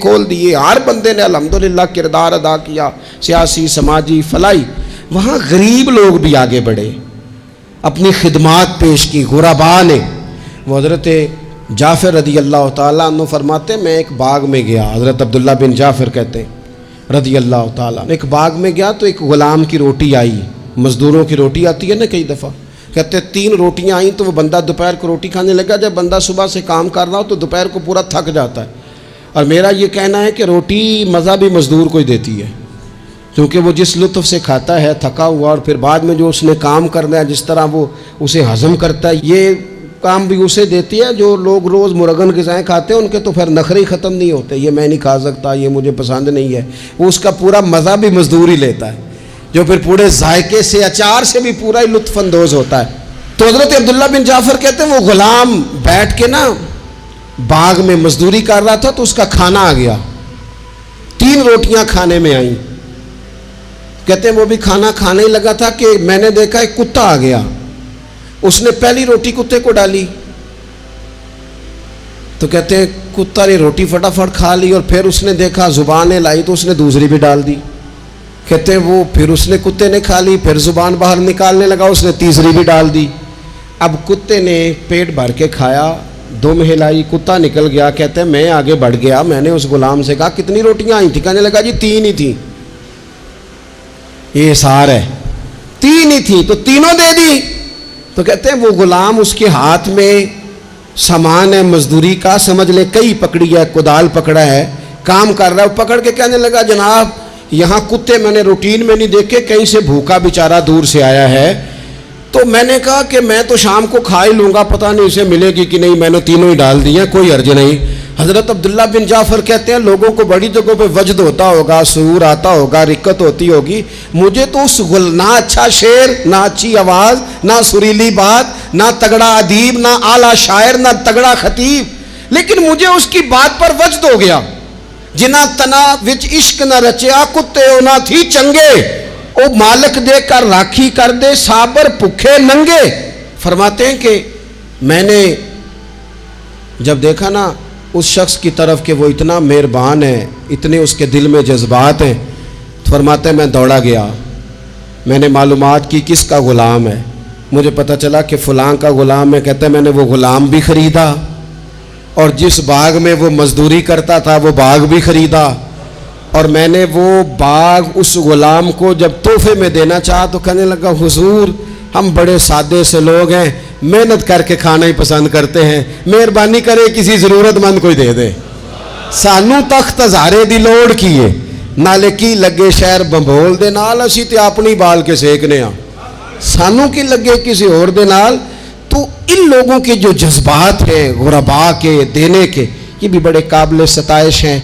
کھول دیے، ہر بندے نے الحمدللہ کردار ادا کیا، سیاسی سماجی فلاحی۔ وہاں غریب لوگ بھی آگے بڑھے، اپنی خدمات پیش کی غرباء نے۔ وہ حضرت جعفر رضی اللہ تعالیٰ عنہ فرماتے ہیں میں ایک باغ میں گیا، حضرت عبداللہ بن جعفر کہتے ہیں رضی اللہ تعالیٰ، ایک باغ میں گیا تو ایک غلام کی روٹی آئی، مزدوروں کی روٹی آتی ہے نا کئی دفعہ، کہتے 3 روٹیاں آئیں تو وہ بندہ دوپہر کو روٹی کھانے لگا۔ جب بندہ صبح سے کام کر رہا ہو تو دوپہر کو پورا تھک جاتا ہے، اور میرا یہ کہنا ہے کہ روٹی مزہ بھی مزدور کو ہی دیتی ہے، کیونکہ وہ جس لطف سے کھاتا ہے تھکا ہوا، اور پھر بعد میں جو اس نے کام کرنا ہے جس طرح وہ اسے ہضم کرتا ہے، یہ کام بھی اسے دیتی ہے۔ جو لوگ روز مرغن غذائیں کھاتے ہیں ان کے تو پھر نخرے ہی ختم نہیں ہوتے، یہ میں نہیں کھا سکتا، یہ مجھے پسند نہیں ہے، وہ اس کا پورا مزہ بھی مزدور ہی لیتا ہے، جو پھر پورے ذائقے سے اچار سے بھی پورا ہی لطف اندوز ہوتا ہے۔ تو حضرت عبداللہ بن جعفر کہتے ہیں وہ غلام بیٹھ کے نا باغ میں مزدوری کر رہا تھا تو اس کا کھانا آ گیا، 3 روٹیاں کھانے میں آئیں۔ کہتے ہیں وہ بھی کھانا کھانے ہی لگا تھا کہ میں نے دیکھا ایک کتا آ گیا، اس نے پہلی روٹی کتے کو ڈالی، تو کہتے ہیں کتا نے روٹی فٹافٹ کھا لی، اور پھر اس نے دیکھا زبانیں لائی تو اس نے دوسری بھی ڈال دی۔ کہتے ہیں وہ پھر اس نے کتے نے کھا لی، پھر زبان باہر نکالنے لگا، اس نے تیسری بھی ڈال دی۔ اب کتے نے پیٹ بھر کے کھایا، دم ہلائی، کتا نکل گیا۔ کہتے ہیں میں آگے بڑھ گیا، میں نے اس غلام سے کہا کتنی روٹیاں آئی تھیں؟ کہنے لگا جی 3 ہی تھیں۔ یہ اثار ہے، 3 ہی تھیں تو تینوں دے دی۔ تو کہتے ہیں وہ غلام اس کے ہاتھ میں سامان ہے مزدوری کا، سمجھ لے کئی پکڑی ہے، کدال پکڑا ہے، کام کر رہا ہے، پکڑ کے کہنے لگا جناب یہاں کتے میں نے روٹین میں نہیں دیکھے، کہیں سے بھوکا بیچارہ دور سے آیا ہے۔ تو میں نے کہا کہ میں تو شام کو کھا ہی لوں گا، پتہ نہیں اسے ملے گی کہ نہیں، میں نے تینوں ہی ڈال دی ہیں، کوئی حرج نہیں۔ حضرت عبداللہ بن جعفر کہتے ہیں لوگوں کو بڑی جگہوں پہ وجد ہوتا ہوگا، شعور آتا ہوگا، رقت ہوتی ہوگی، مجھے تو اس نہ اچھا شعر، نہ اچھی آواز، نہ سریلی بات، نہ تگڑا ادیب، نہ اعلیٰ شاعر، نہ تگڑا خطیب، لیکن مجھے اس کی بات پر وجد ہو گیا۔ جنا تنا وچ عشق نہ رچیا، کتے نہ تھی چنگے، او مالک دے کر راکھی کر دے، صابر بھوکے ننگے۔ فرماتے ہیں کہ میں نے جب دیکھا نا اس شخص کی طرف کہ وہ اتنا مہربان ہے، اتنے اس کے دل میں جذبات ہیں، فرماتے ہیں میں دوڑا گیا، میں نے معلومات کی کس کا غلام ہے، مجھے پتہ چلا کہ فلاں کا غلام ہے۔ کہتے ہیں میں نے وہ غلام بھی خریدا، اور جس باغ میں وہ مزدوری کرتا تھا وہ باغ بھی خریدا، اور میں نے وہ باغ اس غلام کو جب تحفے میں دینا چاہا تو کہنے لگا حضور ہم بڑے سادے سے لوگ ہیں، محنت کر کے کھانا ہی پسند کرتے ہیں، مہربانی کرے کسی ضرورت مند کوئی دے دے۔ سانو تخت ہزارے دی لوڑ کیے، نالے کی لگے شہر بمبول دے نال، اسی تے اپنی بال کے سیکنے ہاں، سانو کی لگے کسی اور دے نال۔ تو ان لوگوں کے جو جذبات ہیں غرباء کے دینے کے، یہ بھی بڑے قابل ستائش ہیں۔